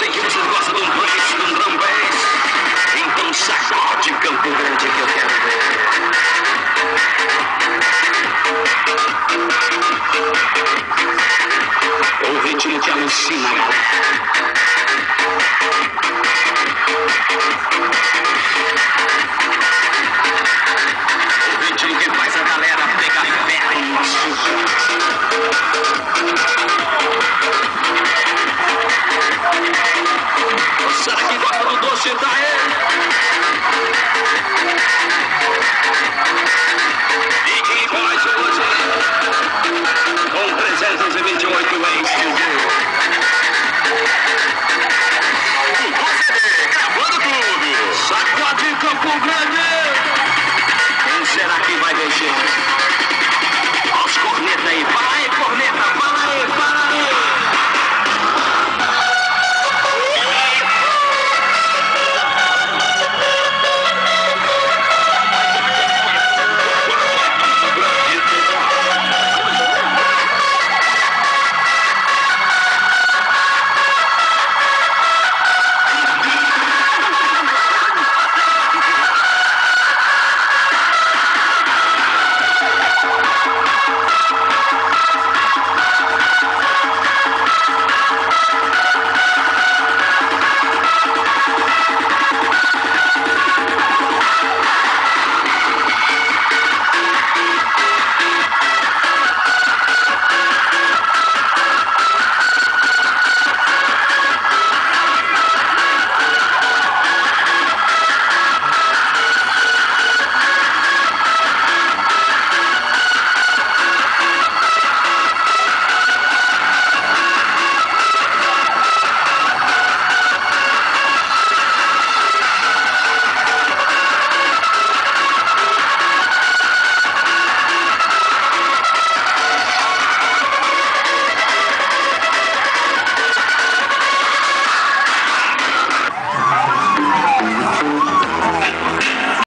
sei que você gosta de um bass, de um drum bass. Então sacode Campo Grande que eu quero ver. O ritmo que alucina, galera.